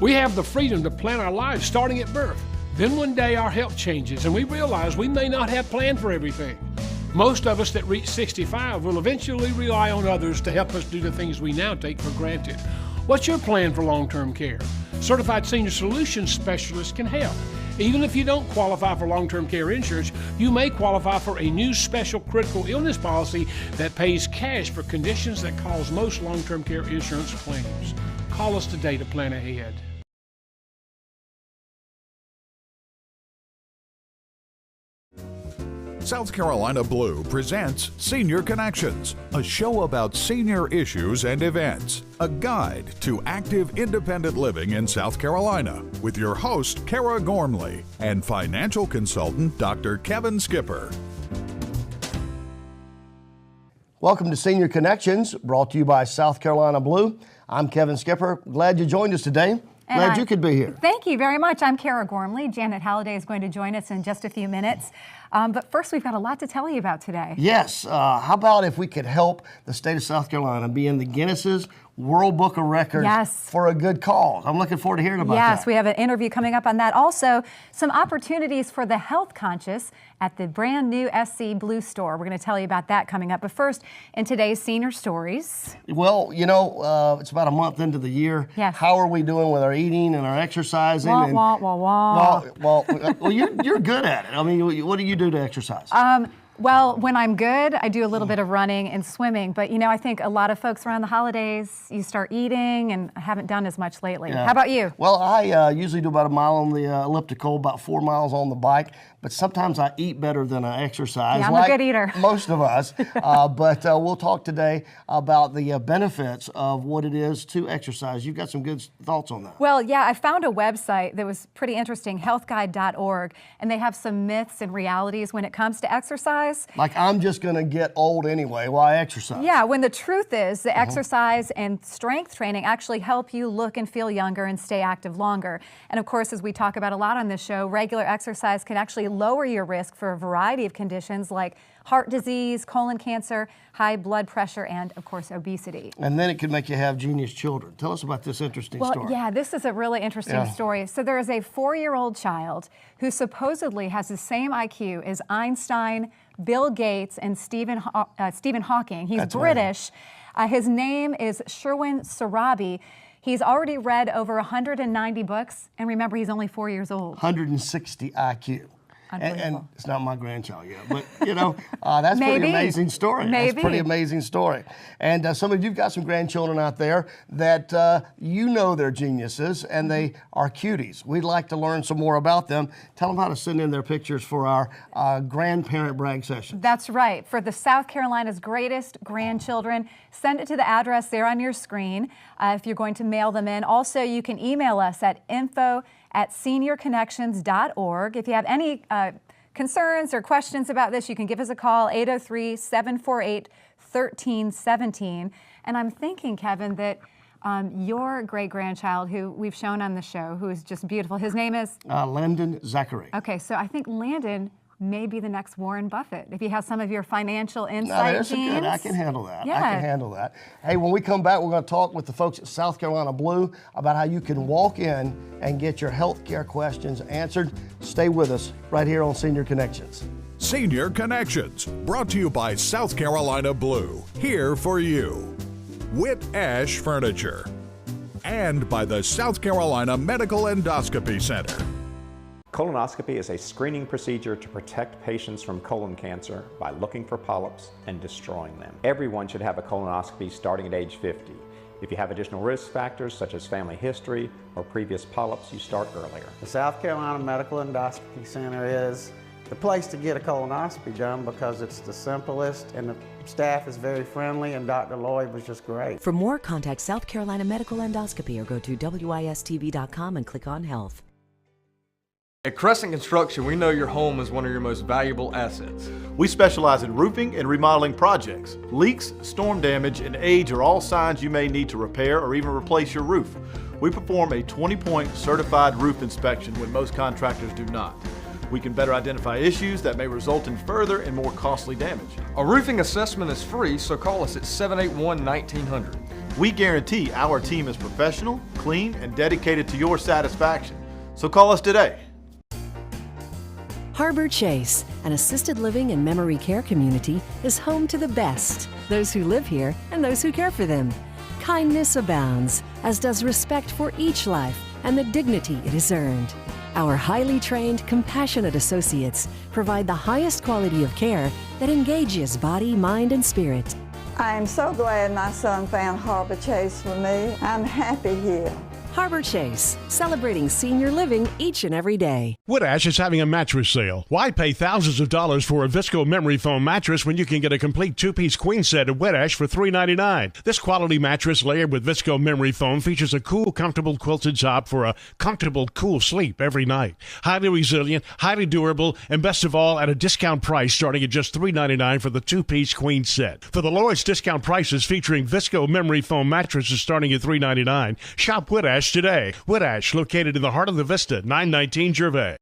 We have the freedom to plan our lives starting at birth. Then one day our health changes and we realize we may not have planned for everything. Most of us that reach 65 will eventually rely on others to help us do the things we now take for granted. What's your plan for long-term care? Certified Senior Solutions Specialists can help. Even if you don't qualify for long-term care insurance, you may qualify for a new special critical illness policy that pays cash for conditions that cause most long-term care insurance claims. Call us today to plan ahead. South Carolina Blue presents Senior Connections, a show about senior issues and events, a guide to active independent living in South Carolina, with your host, Kara Gormley, and financial consultant, Dr. Kevin Skipper. Welcome to Senior Connections, brought to you by South Carolina Blue. I'm Kevin Skipper. Glad you joined us today. Glad you could be here. Thank you very much. I'm Kara Gormley. Janet Halliday is going to join us in just a few minutes. But first, we've got a lot to tell you about today. Yes. How about if we could help the state of South Carolina be in the Guinness's World Book of Records for a good cause? I'm looking forward to hearing about that. Yes, we have an interview coming up on that. Also, some opportunities for the health conscious at the brand new SC Blue store. We're going to tell you about that coming up. But first, in today's Senior Stories. Well, you know, it's about a month into the year. Yes. How are we doing with our eating and our exercising? Well, you're good at it. I mean, what do you do to exercise? Well, when I'm good, I do a little bit of running and swimming. But, you know, I think a lot of folks around the holidays, you start eating, and I haven't done as much lately. Yeah. How about you? Well, I usually do about a mile on the elliptical, about 4 miles on the bike. But sometimes I eat better than I exercise. Yeah, I'm a good eater. Most of us. But we'll talk today about the benefits of what it is to exercise. You've got some good thoughts on that. Well, yeah, I found a website that was pretty interesting, healthguide.org, and they have some myths and realities when it comes to exercise. Like, I'm just going to get old anyway. Why exercise? Yeah, when the truth is the exercise and strength training actually help you look and feel younger and stay active longer. And of course, as we talk about a lot on this show, regular exercise can actually lower your risk for a variety of conditions like heart disease, colon cancer, high blood pressure, and of course, obesity. And then it can make you have genius children. Tell us about this interesting story. Well, yeah, this is a really interesting story. So there is a 4-year-old child who supposedly has the same IQ as Einstein, Bill Gates, and Stephen Hawking. He's British. His name is Sherwin Sarabi. He's already read over 190 books, and remember, he's only 4 years old. 160 IQ. And it's not my grandchild yet, but you know, that's a pretty amazing story. Maybe. That's a pretty amazing story. And some of you've got some grandchildren out there that you know they're geniuses and they are cuties. We'd like to learn some more about them. Tell them how to send in their pictures for our grandparent brag session. That's right. For the South Carolina's greatest grandchildren, send it to the address there on your screen if you're going to mail them in. Also, you can email us at info@seniorconnections.org. If you have any concerns or questions about this, you can give us a call, 803-748-1317. And I'm thinking, Kevin, that your great-grandchild, who we've shown on the show, who is just beautiful, his name is? Landon Zachary. Okay, so I think Landon may be the next Warren Buffett, if he has some of your financial insight genes. Good. I can handle that. Yeah. I can handle that. Hey, when we come back, we're going to talk with the folks at South Carolina Blue about how you can walk in and get your health care questions answered. Stay with us right here on Senior Connections. Senior Connections, brought to you by South Carolina Blue, here for you. Witt Ash Furniture, and by the South Carolina Medical Endoscopy Center. Colonoscopy is a screening procedure to protect patients from colon cancer by looking for polyps and destroying them. Everyone should have a colonoscopy starting at age 50. If you have additional risk factors such as family history or previous polyps, you start earlier. The South Carolina Medical Endoscopy Center is the place to get a colonoscopy done because it's the simplest and the staff is very friendly, and Dr. Lloyd was just great. For more, contact South Carolina Medical Endoscopy or go to wistv.com and click on Health. At Crescent Construction, we know your home is one of your most valuable assets. We specialize in roofing and remodeling projects. Leaks, storm damage, and age are all signs you may need to repair or even replace your roof. We perform a 20-point certified roof inspection when most contractors do not. We can better identify issues that may result in further and more costly damage. A roofing assessment is free, so call us at 781-1900. We guarantee our team is professional, clean, and dedicated to your satisfaction. So call us today. Harbor Chase, an assisted living and memory care community, is home to the best, those who live here and those who care for them. Kindness abounds, as does respect for each life and the dignity it has earned. Our highly trained, compassionate associates provide the highest quality of care that engages body, mind, and spirit. I am so glad my son found Harbor Chase for me. I'm happy here. Harbor Chase, celebrating senior living each and every day. Woodash is having a mattress sale. Why pay thousands of dollars for a Visco memory foam mattress when you can get a complete two-piece queen set at Woodash for $3.99? This quality mattress layered with Visco memory foam features a cool, comfortable quilted top for a comfortable, cool sleep every night. Highly resilient, highly durable, and best of all, at a discount price starting at just $3.99 for the two-piece queen set. For the lowest discount prices featuring Visco memory foam mattresses starting at $3.99, shop Woodash today. Woodash, located in the heart of the Vista, 919 Gervais.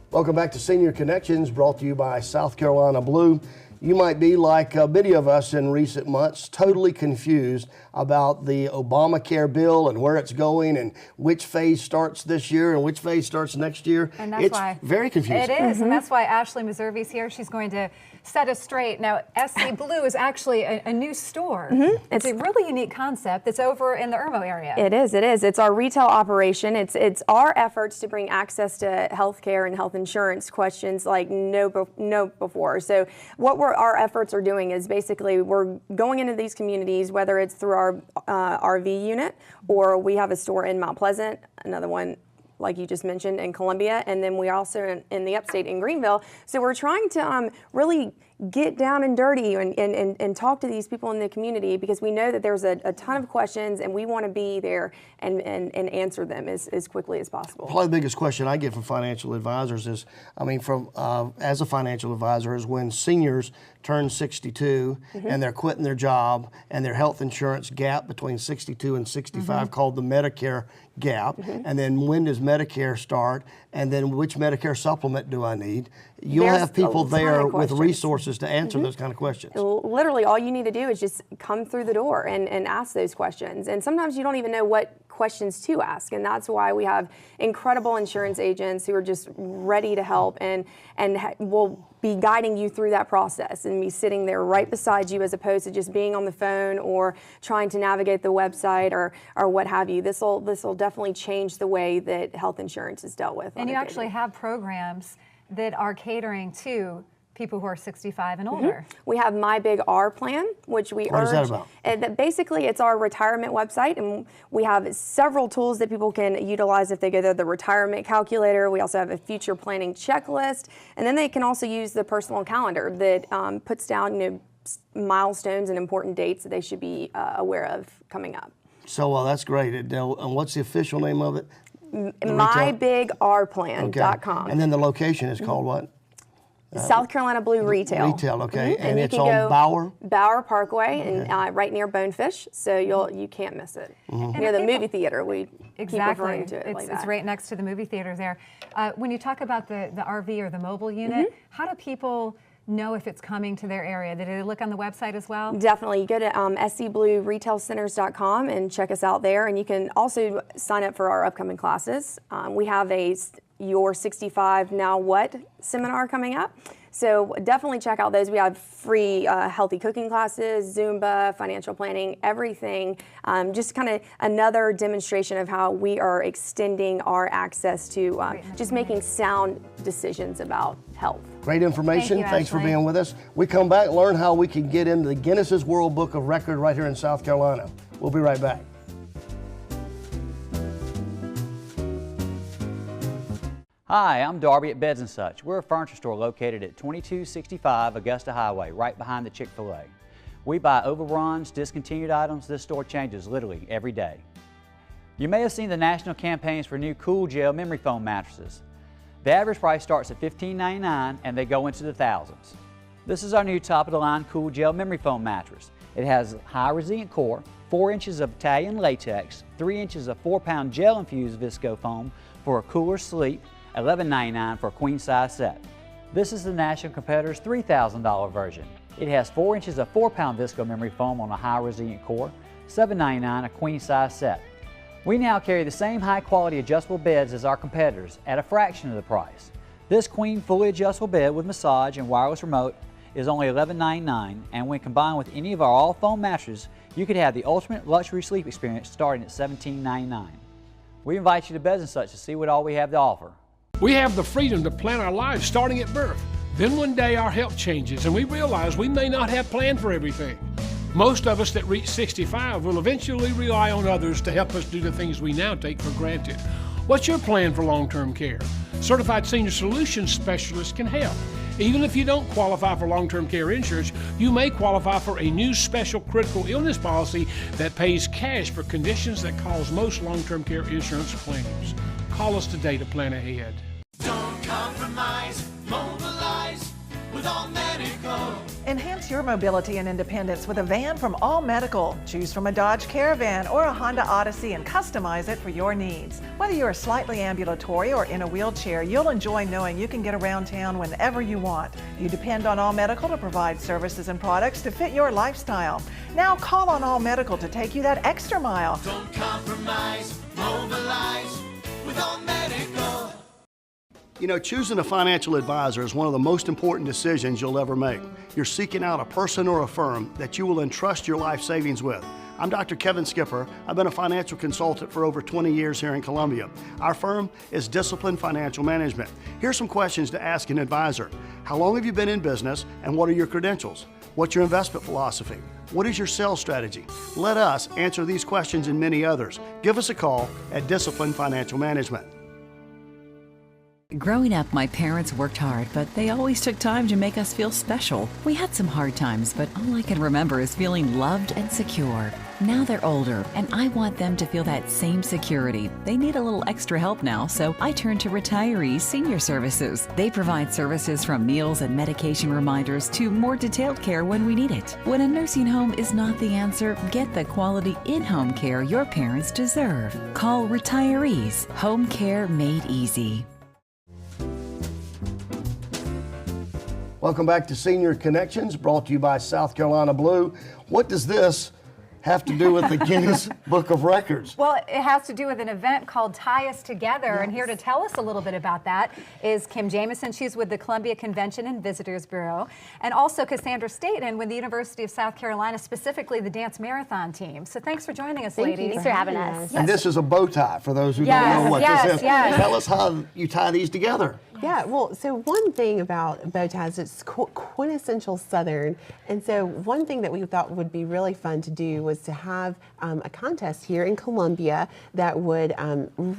Welcome back to Senior Connections, brought to you by South Carolina Blue. You might be, like many of us in recent months, totally confused about the Obamacare bill and where it's going and which phase starts this year and which phase starts next year. And that's why very confusing. It is, and that's why Ashley Meservy's here. She's going to set us straight. Now, SC Blue is actually a new store. It's a really unique concept. It's over in the Irmo area. It is. It's our retail operation. It's our efforts to bring access to healthcare and health insurance questions like no before. So what our efforts are doing is basically we're going into these communities, whether it's through our RV unit, or we have a store in Mount Pleasant, another one like you just mentioned in Columbia, and then we also in the upstate in Greenville. So we're trying to really get down and dirty and talk to these people in the community, because we know that there's a ton of questions and we want to be there and answer them as quickly as possible. Probably the biggest question I get from financial advisors is, as a financial advisor, is when seniors turn 62 and they're quitting their job and their health insurance gap between 62 and 65 called the Medicare gap, and then when does Medicare start, and then which Medicare supplement do I need? You'll have people there with resources to answer those kind of questions. Literally, all you need to do is just come through the door and ask those questions. And sometimes you don't even know what questions to ask, and that's why we have incredible insurance agents who are just ready to help and will be guiding you through that process and be sitting there right beside you, as opposed to just being on the phone or trying to navigate the website or what have you. This will definitely change the way that health insurance is dealt with. And you actually have programs that are catering to people who are 65 and older. We have My Big R plan, which we What is that about? Basically, it's our retirement website, and we have several tools that people can utilize if they go to the retirement calculator. We also have a future planning checklist, and then they can also use the personal calendar that puts down milestones and important dates that they should be aware of coming up. So that's great. And what's the official name of it? MyBigRplan.com. And then the location is called what? South Carolina Blue Retail. Retail, okay. And you it's can on go Bauer? Bauer Parkway, and right near Bonefish, so you can't miss it. Near the movie theater, we keep referring to it like that. It's right next to the movie theater there. When you talk about the RV or the mobile unit, how do people know if it's coming to their area? Did they look on the website as well? Definitely. You go to scblueretailcenters.com and check us out there, and you can also sign up for our upcoming classes. We have a Your 65 Now What seminar coming up. So definitely check out those. We have free healthy cooking classes, Zumba, financial planning, everything. Just kind of another demonstration of how we are extending our access to just making sound decisions about health. Great information. Thanks for being with us. We come back, learn how we can get into the Guinness's World Book of Record right here in South Carolina. We'll be right back. Hi, I'm Darby at Beds & Such. We're a furniture store located at 2265 Augusta Highway, right behind the Chick-fil-A. We buy overruns, discontinued items. This store changes literally every day. You may have seen the national campaigns for new Cool Gel memory foam mattresses. The average price starts at $15.99 and they go into the thousands. This is our new top-of-the-line Cool Gel memory foam mattress. It has high resilient core, 4 inches of Italian latex, 3 inches of 4-pound gel-infused visco foam for a cooler sleep, $11.99 for a queen-size set. This is the national competitor's $3,000 version. It has 4 inches of 4-pound visco memory foam on a high resilient core, $7.99 a queen size set. We now carry the same high quality adjustable beds as our competitors at a fraction of the price. This queen fully adjustable bed with massage and wireless remote is only $11.99, and when combined with any of our all foam mattresses, you could have the ultimate luxury sleep experience starting at $17.99. We invite you to Beds & Such to see what all we have to offer. We have the freedom to plan our lives starting at birth. Then one day our health changes and we realize we may not have planned for everything. Most of us that reach 65 will eventually rely on others to help us do the things we now take for granted. What's your plan for long-term care? Certified Senior Solutions Specialists can help. Even if you don't qualify for long-term care insurance, you may qualify for a new special critical illness policy that pays cash for conditions that cause most long-term care insurance claims. Call us today to plan ahead. Don't compromise, mobilize with All Medical. Enhance your mobility and independence with a van from All Medical. Choose from a Dodge Caravan or a Honda Odyssey and customize it for your needs. Whether you're slightly ambulatory or in a wheelchair, you'll enjoy knowing you can get around town whenever you want. You depend on All Medical to provide services and products to fit your lifestyle. Now call on All Medical to take you that extra mile. Don't compromise, mobilize with All Medical. You know, choosing a financial advisor is one of the most important decisions you'll ever make. You're seeking out a person or a firm that you will entrust your life savings with. I'm Dr. Kevin Skipper. I've been a financial consultant for over 20 years here in Columbia. Our firm is Discipline Financial Management. Here's some questions to ask an advisor. How long have you been in business and what are your credentials? What's your investment philosophy? What is your sales strategy? Let us answer these questions and many others. Give us a call at Discipline Financial Management. Growing up, my parents worked hard, but they always took time to make us feel special. We had some hard times, but all I can remember is feeling loved and secure. Now they're older, and I want them to feel that same security. They need a little extra help now, so I turn to Retirees Senior Services. They provide services from meals and medication reminders to more detailed care when we need it. When a nursing home is not the answer, get the quality in-home care your parents deserve. Call Retirees, home care made easy. Welcome back to Senior Connections, brought to you by South Carolina Blue. What does this have to do with the Guinness Book of Records? Well, it has to do with an event called Tie Us Together, and here to tell us a little bit about that is Kim Jamison. She's with the Columbia Convention and Visitors Bureau, and also Cassandra Staten with the University of South Carolina, specifically the Dance Marathon team. So thanks for joining us, ladies. Thanks for having us. And this is a bow tie, for those who don't know what this is. Tell us how you tie these together. Yeah, well, so one thing about bow ties, it's quintessential Southern. And so one thing that we thought would be really fun to do was to have a contest here in Columbia that would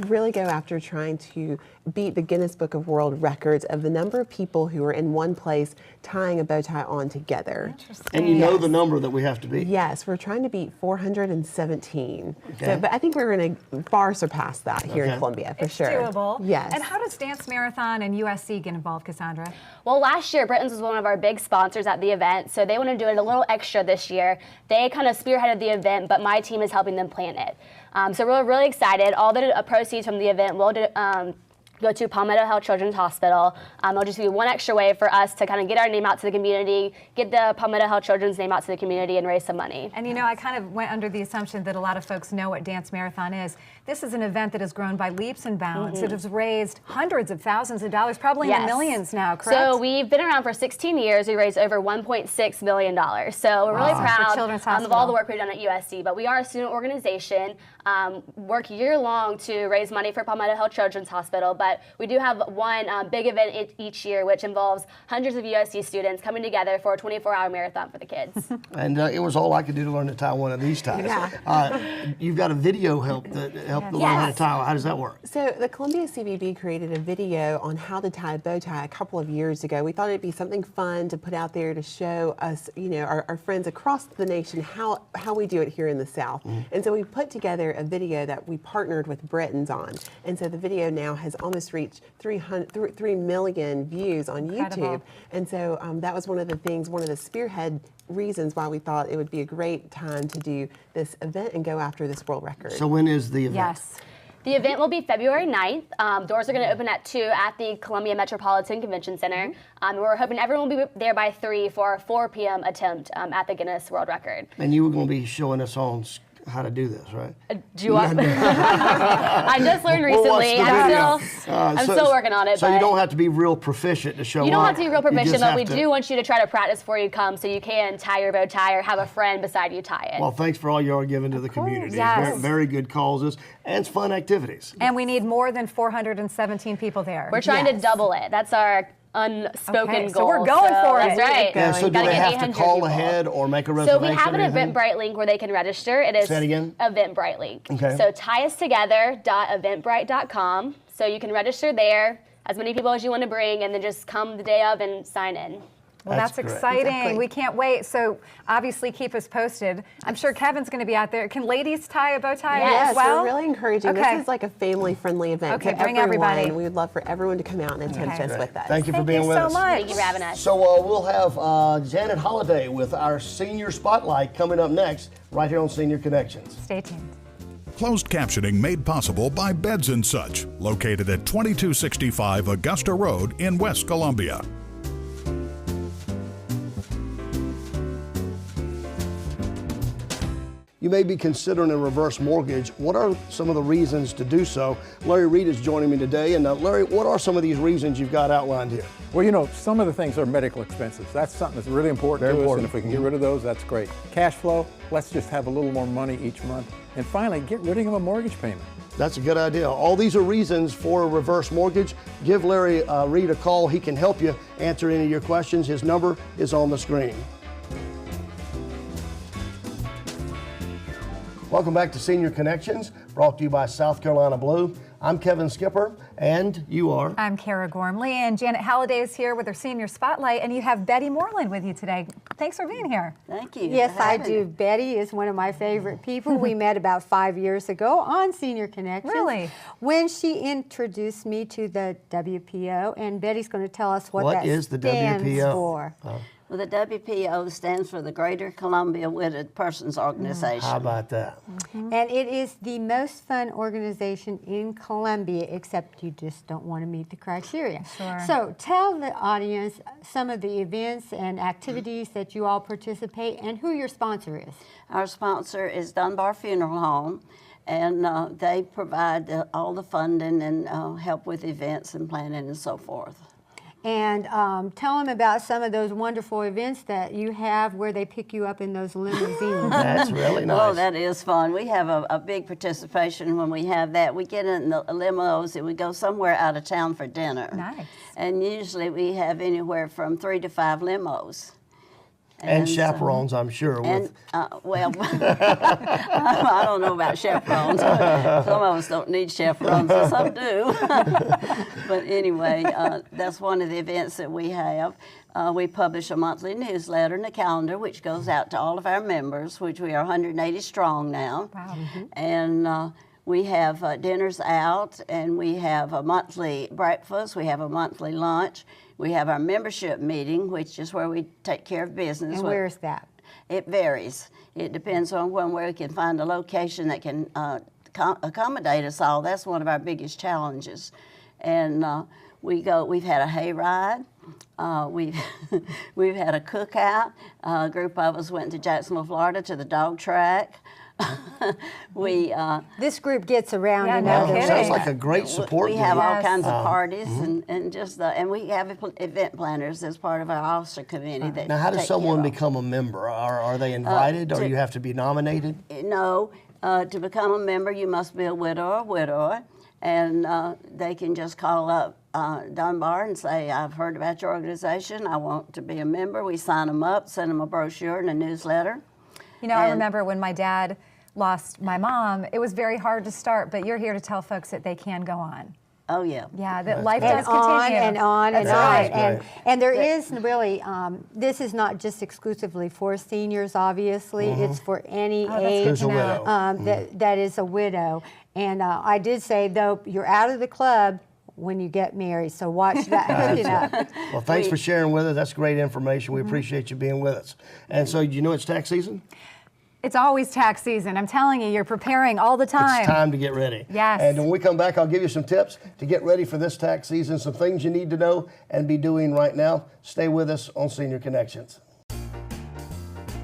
really go after trying to beat the Guinness Book of World Records of the number of people who are in one place tying a bow tie on together. And you know the number that we have to beat. Yes, we're trying to beat 417. Okay. So, but I think we're going to far surpass that here in Columbia, for sure. It's doable. Yes. And how does Dance Marathon and USC get involved, Cassandra? Well, last year, Britain's was one of our big sponsors at the event, so they want to do it a little extra this year. They kind of spearheaded the event, but my team is helping them plan it. So we're really excited. All the proceeds from the event will go to Palmetto Health Children's Hospital. It'll just be one extra way for us to kind of get our name out to the community, get the Palmetto Health Children's name out to the community, and raise some money. And you know, I kind of went under the assumption that a lot of folks know what Dance Marathon is. This is an event that has grown by leaps and bounds. It has raised hundreds of thousands of dollars, probably in the millions now, correct? So we've been around for 16 years. We raised over $1.6 million. So we're really proud of all the work we've done at USC. But we are a student organization, work year-long to raise money for Palmetto Health Children's Hospital. But we do have one big event each year, which involves hundreds of USC students coming together for a 24-hour marathon for the kids. And it was all I could do to learn to tie one of these ties. You've got a video help learn how to tie. How does that work? So the Columbia CVB created a video on how to tie a bow tie a couple of years ago. We thought it'd be something fun to put out there to show us, you know, our friends across the nation how we do it here in the South. And so we put together a video that we partnered with Britons on. And so the video now has almost reached 3 million views on YouTube. And so that was one of the spearhead reasons why we thought it would be a great time to do this event and go after this world record. So when is the event? Yes. The event will be February 9th. Doors are going to open at 2 at the Columbia Metropolitan Convention Center. We're hoping everyone will be there by 3 for our 4 p.m. attempt at the Guinness World Record. And you were going to be showing us on how to do this, right? Do you want? I just learned recently. I'm still working on it. So but you don't have to be real proficient to show up. You don't have to be real proficient, but we to... do want you to try to practice before you come so you can tie your bow tie or have a friend beside you tie it. Well, thanks for all you are giving to the community. Yes. Very, very good causes and fun activities. And we need more than 417 people there. We're trying to double it. That's our unspoken goal. So we're going for it. That's right. Yeah, so do they have to call ahead or make a reservation? So we have an Eventbrite link where they can register. It is Say it again? Eventbrite link. Okay. So tieUstogether.eventbrite.com. So you can register there, as many people as you want to bring, and then just come the day of and sign in. Well, that's exciting. Exactly. We can't wait. So obviously keep us posted. I'm sure Kevin's going to be out there. Can ladies tie a bow tie as well? We're really encouraging. Okay. This is like a family-friendly event. Okay, bring everybody. We would love for everyone to come out and attend this with us. Thank you for being with us. Thank you for having us. So we'll have Janet Holliday with our Senior Spotlight coming up next, right here on Senior Connections. Stay tuned. Closed captioning made possible by Beds & Such, located at 2265 Augusta Road in West Columbia. You may be considering a reverse mortgage. What are some of the reasons to do so? Larry Reed is joining me today. And Larry, what are some of these reasons you've got outlined here? Well, you know, some of the things are medical expenses. That's something that's really important to us, and if we can get rid of those, that's great. Cash flow, let's just have a little more money each month. And finally, get rid of a mortgage payment. That's a good idea. All these are reasons for a reverse mortgage. Give Larry Reed a call. He can help you answer any of your questions. His number is on the screen. Welcome back to Senior Connections, brought to you by South Carolina Blue. I'm Kevin Skipper, and you are? I'm Kara Gormley, and Janet Halliday is here with her Senior Spotlight, and you have Betty Moreland with you today. Thanks for being here. Thank you. Yes, I do. Betty is one of my favorite people. We met about 5 years ago on Senior Connections. Really? When she introduced me to the WPO, and Betty's going to tell us what that is the stands WPO? for. Well, the WPO stands for the Greater Columbia Widowed Persons Organization. How about that? And it is the most fun organization in Columbia, except you just don't want to meet the criteria. Sure. So tell the audience some of the events and activities that you all participate and who your sponsor is. Our sponsor is Dunbar Funeral Home, and they provide all the funding and help with events and planning and so forth. And tell them about some of those wonderful events that you have where they pick you up in those limousines. That's really nice. Oh, that is fun. We have a big participation when we have that. We get in the limos and we go somewhere out of town for dinner. Nice. And usually we have anywhere from 3 to 5 limos. And chaperones, I'm sure. And, well, I don't know about chaperones. Some of us don't need chaperones, and some do. But anyway, that's one of the events that we have. We publish a monthly newsletter and a calendar, which goes out to all of our members, which we are 180 strong now. Wow. And we have dinners out, and we have a monthly breakfast. We have a monthly lunch. We have our membership meeting, which is where we take care of business. And where is that? It varies. It depends on where we can find a location that can accommodate us all. That's one of our biggest challenges. And we've had a hayride. We've had a cookout. A group of us went to Jacksonville, Florida to the dog track. This group gets around. Yeah, and no others. kidding. Sounds like a great support We group. have all kinds of parties and just and we have event planners as part of our officer committee. That Now, how does take someone care of. become a member? Are they invited, or you have to be nominated? No, to become a member, you must be a widow or widower, and they can just call up Dunbar and say, I've heard about your organization, I want to be a member. We sign them up, send them a brochure and a newsletter. You know, I remember when my dad lost my mom, it was very hard to start, but you're here to tell folks that they can go on. Oh, yeah. Yeah, that life does continue. And on and That's on. right. And there is really, this is not just exclusively for seniors, obviously. It's for any age Who's a widow. that is a widow. And I did say, though, you're out of the club when you get married, so watch that hooking up. Well, thanks for sharing with us. That's great information. We appreciate you being with us. And so, you know it's tax season? It's always tax season. I'm telling you, you're preparing all the time. It's time to get ready. Yes. And when we come back, I'll give you some tips to get ready for this tax season, some things you need to know and be doing right now. Stay with us on Senior Connections.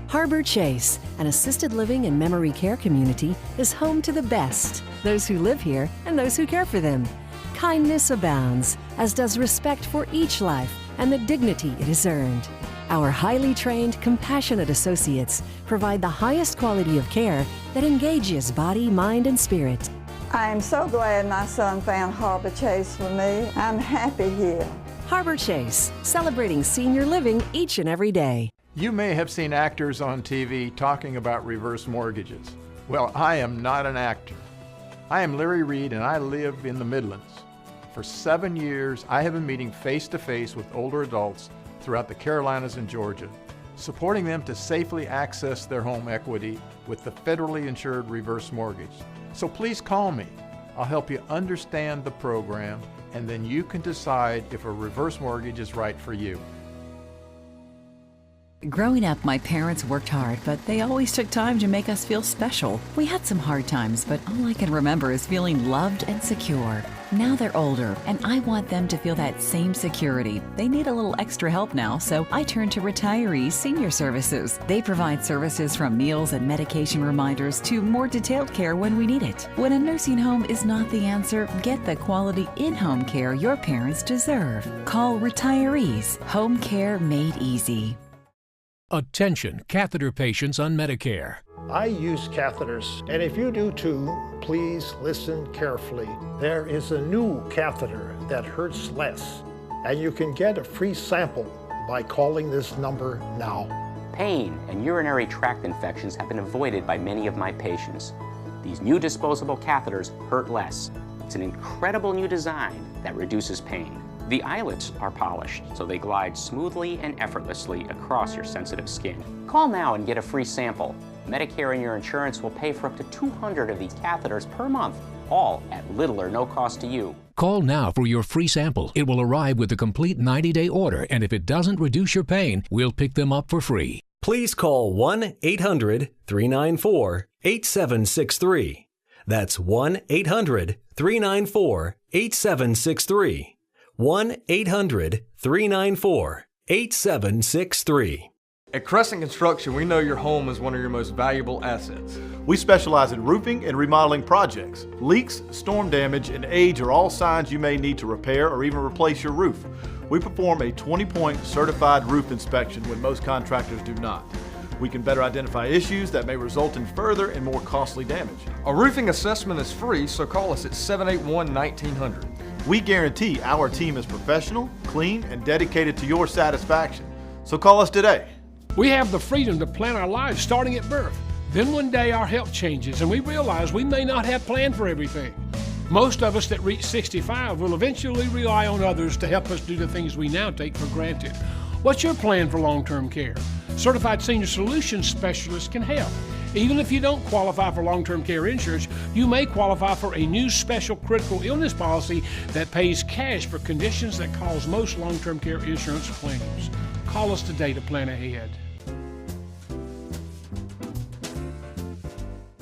Harbor Chase, an assisted living and memory care community, is home to the best, those who live here and those who care for them. Kindness abounds, as does respect for each life and the dignity it has earned. Our highly trained, compassionate associates provide the highest quality of care that engages body, mind, and spirit. I'm so glad my son found Harbor Chase for me. I'm happy here. Harbor Chase, celebrating senior living each and every day. You may have seen actors on TV talking about reverse mortgages. Well, I am not an actor. I am Larry Reed and I live in the Midlands. For 7 years, I have been meeting face-to-face with older adults throughout the Carolinas and Georgia, supporting them to safely access their home equity with the federally insured reverse mortgage. So please call me. I'll help you understand the program, and then you can decide if a reverse mortgage is right for you. Growing up, my parents worked hard, but they always took time to make us feel special. We had some hard times, but all I can remember is feeling loved and secure. Now they're older, and I want them to feel that same security. They need a little extra help now, so I turn to Retirees Senior Services. They provide services from meals and medication reminders to more detailed care when we need it. When a nursing home is not the answer, get the quality in-home care your parents deserve. Call Retirees, home care made easy. Attention, catheter patients on Medicare. I use catheters, and if you do too, please listen carefully. There is a new catheter that hurts less, and you can get a free sample by calling this number now. Pain and urinary tract infections have been avoided by many of my patients. These new disposable catheters hurt less. It's an incredible new design that reduces pain. The eyelets are polished, so they glide smoothly and effortlessly across your sensitive skin. Call now and get a free sample. Medicare and your insurance will pay for up to 200 of these catheters per month, all at little or no cost to you. Call now for your free sample. It will arrive with a complete 90-day order, and if it doesn't reduce your pain, we'll pick them up for free. Please call 1-800-394-8763. That's 1-800-394-8763. 1-800-394-8763. At Crescent Construction, we know your home is one of your most valuable assets. We specialize in roofing and remodeling projects. Leaks, storm damage, and age are all signs you may need to repair or even replace your roof. We perform a 20-point certified roof inspection when most contractors do not. We can better identify issues that may result in further and more costly damage. A roofing assessment is free, so call us at 781-1900. We guarantee our team is professional, clean, and dedicated to your satisfaction. So call us today. We have the freedom to plan our lives starting at birth. Then one day our health changes and we realize we may not have planned for everything. Most of us that reach 65 will eventually rely on others to help us do the things we now take for granted. What's your plan for long-term care? Certified Senior Solutions Specialists can help. Even if you don't qualify for long-term care insurance, you may qualify for a new special critical illness policy that pays cash for conditions that cause most long-term care insurance claims. Call us today to plan ahead.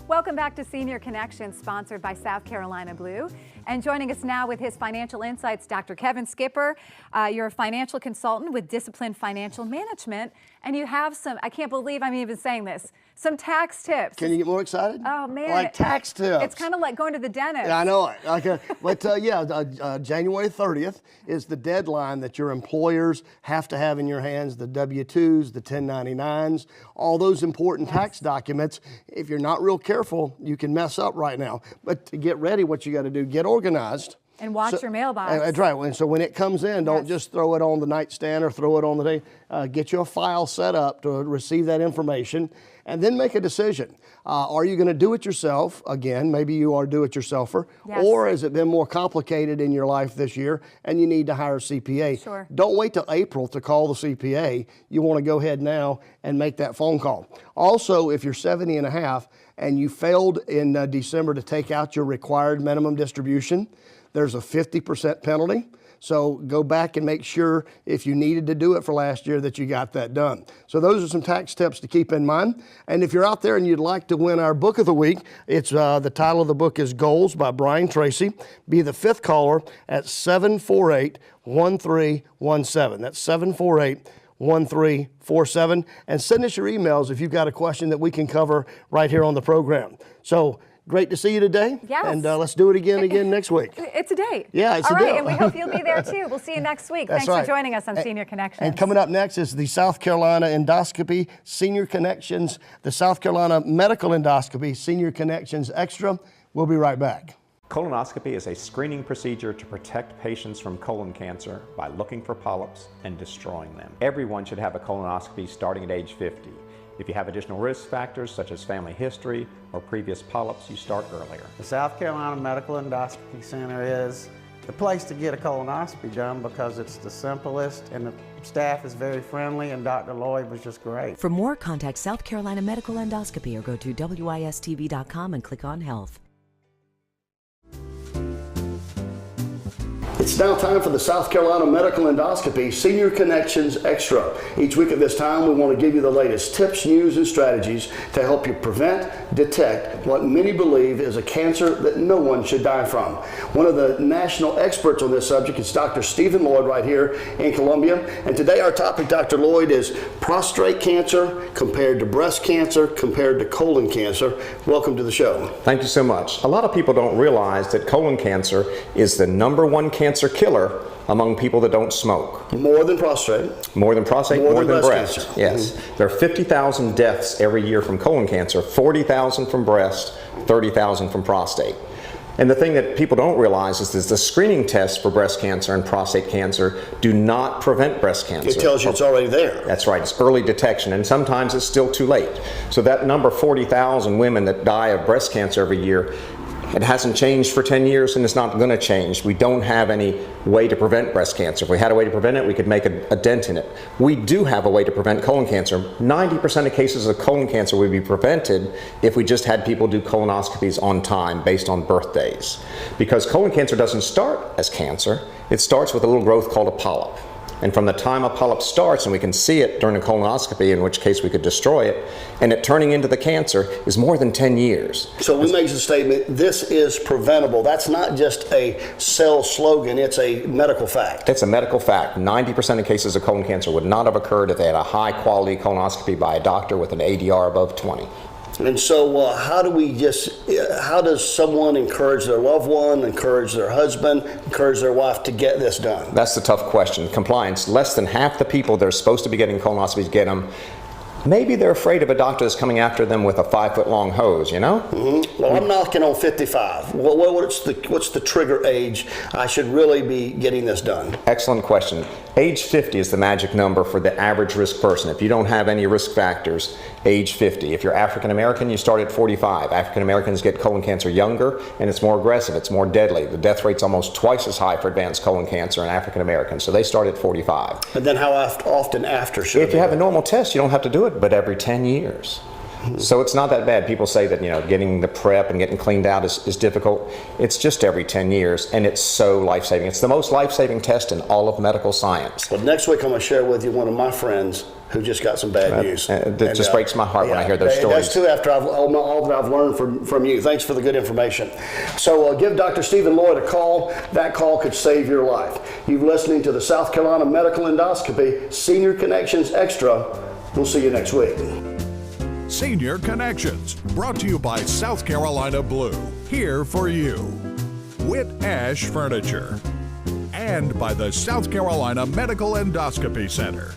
Welcome back to Senior Connections, sponsored by South Carolina Blue. And joining us now with his financial insights, Dr. Kevin Skipper. You're a financial consultant with Disciplined Financial Management, and you have some, I can't believe I'm even saying this, some tax tips. Can you get more excited? Oh, man. Like tax tips. It's kind of like going to the dentist. Yeah, I know it. Okay. But January 30th is the deadline that your employers have to have in your hands, the W-2s, the 1099s, all those important tax documents. If you're not real careful, you can mess up right now. But to get ready, what you got to do, get organized. And watch your mailbox. That's right. And so when it comes in, don't just throw it on the nightstand or throw it on the day. Get your file set up to receive that information and then make a decision. Are you going to do it yourself? Again, maybe you are a do-it-yourselfer. Yes. Or has it been more complicated in your life this year and you need to hire a CPA? Sure. Don't wait till April to call the CPA. You want to go ahead now and make that phone call. Also, if you're 70 and a half and you failed in December to take out your required minimum distribution, there's a 50% penalty. So go back and make sure if you needed to do it for last year that you got that done. So those are some tax tips to keep in mind. And if you're out there and you'd like to win our book of the week, it's the title of the book is Goals by Brian Tracy. Be the 5th caller at 748-1317. That's 748-1347. And send us your emails if you've got a question that we can cover right here on the program. So great to see you today. Yes. And let's do it again next week. It's a date. Yeah, it's All a right, deal. and we hope you'll be there too. We'll see you next week. That's Thanks right. for joining us on Senior Connections. And coming up next is the South Carolina Endoscopy Senior Connections, the South Carolina Medical Endoscopy Senior Connections Extra. We'll be right back. Colonoscopy is a screening procedure to protect patients from colon cancer by looking for polyps and destroying them. Everyone should have a colonoscopy starting at age 50. If you have additional risk factors such as family history or previous polyps, you start earlier. The South Carolina Medical Endoscopy Center is the place to get a colonoscopy done because it's the simplest and the staff is very friendly and Dr. Lloyd was just great. For more, contact South Carolina Medical Endoscopy or go to wistv.com and click on Health. It's now time for the South Carolina Medical Endoscopy Senior Connections Extra. Each week at this time, we want to give you the latest tips, news, and strategies to help you prevent, detect what many believe is a cancer that no one should die from. One of the national experts on this subject is Dr. Stephen Lloyd right here in Columbia. And today our topic, Dr. Lloyd, is prostate cancer compared to breast cancer compared to colon cancer. Welcome to the show. Thank you so much. A lot of people don't realize that colon cancer is the #1 cancer killer among people that don't smoke. More than prostate. More than prostate, more than breast. Cancer. Yes. There are 50,000 deaths every year from colon cancer, 40,000 from breast, 30,000 from prostate. And the thing that people don't realize is that the screening tests for breast cancer and prostate cancer do not prevent breast cancer. It tells you it's already there. That's right. It's early detection, and sometimes it's still too late. So that number, 40,000 women that die of breast cancer every year, it hasn't changed for 10 years and it's not going to change. We don't have any way to prevent breast cancer. If we had a way to prevent it, we could make a dent in it. We do have a way to prevent colon cancer. 90% of cases of colon cancer would be prevented if we just had people do colonoscopies on time based on birthdays. Because colon cancer doesn't start as cancer, it starts with a little growth called a polyp. And from the time a polyp starts, and we can see it during a colonoscopy, in which case we could destroy it, and it turning into the cancer is more than 10 years. So we make the statement, this is preventable. That's not just a sales slogan, it's a medical fact. It's a medical fact. 90% of cases of colon cancer would not have occurred if they had a high quality colonoscopy by a doctor with an ADR above 20. And so how does someone encourage their loved one, encourage their husband, encourage their wife to get this done? That's the tough question. Compliance. Less than half the people that are supposed to be getting colonoscopies get them. Maybe they're afraid of a doctor that's coming after them with a 5-foot-long hose, you know? Mm-hmm. Well, I'm knocking on 55. What's the trigger age I should really be getting this done? Excellent question. Age 50 is the magic number for the average risk person. If you don't have any risk factors, age 50. If you're African American, you start at 45. African Americans get colon cancer younger, and it's more aggressive, it's more deadly. The death rate's almost twice as high for advanced colon cancer in African Americans, so they start at 45. And then how often after should If you have a normal test, you don't have to do it, but every 10 years. So it's not that bad. People say that, getting the prep and getting cleaned out is difficult. It's just every 10 years, and it's so life-saving. It's the most life-saving test in all of medical science. Well, next week I'm going to share with you one of my friends who just got some bad news. It just breaks my heart when I hear those stories. It does too, after all that I've learned from you. Thanks for the good information. So give Dr. Stephen Lloyd a call. That call could save your life. You're listening to the South Carolina Medical Endoscopy Senior Connections Extra. We'll see you next week. Senior Connections, brought to you by South Carolina Blue, here for you. Whit Ash Furniture, and by the South Carolina Medical Endoscopy Center.